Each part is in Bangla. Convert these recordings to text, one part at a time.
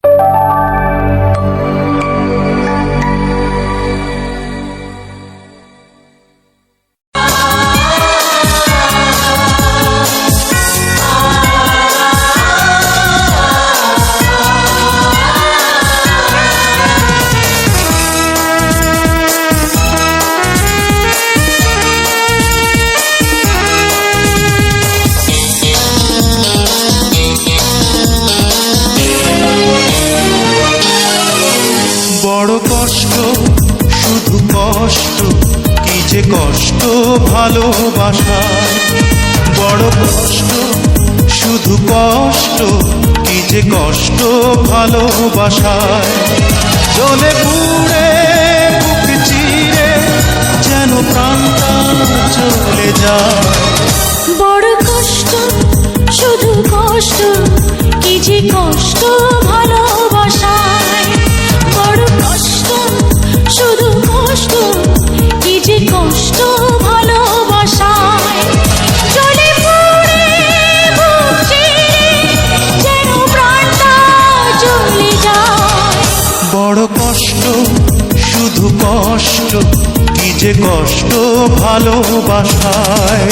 বড় কষ্ট, শুধু কষ্ট, কি যে কষ্ট ভালোবাসায়। বড় কষ্ট, শুধু কষ্ট, কি যে কষ্ট ভালোবাসায়। জ্বলে পুড়ে বুক চিরে যেন প্রাণটা চলে যায়। বড় কষ্ট, শুধু কষ্ট, কি যে কষ্ট ভালোবাসায়। বড় কষ্ট, শুধু কষ্ট, কি যে কষ্ট ভালোবাসায়। জ্বলে পুড়ে বুক চিরে যেন প্রাণটা চলে যায়। বড় কষ্ট, শুধু কষ্ট, কি যে কষ্ট ভালোবাসায়।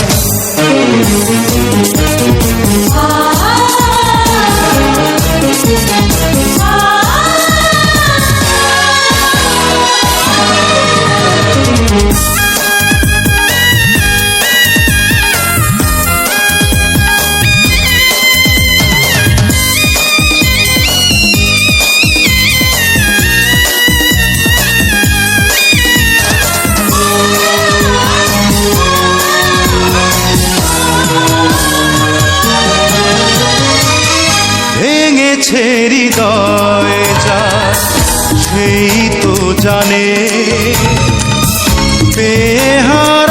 ভেঙেছে হৃদয় যার, সেই তো জানে বেহারা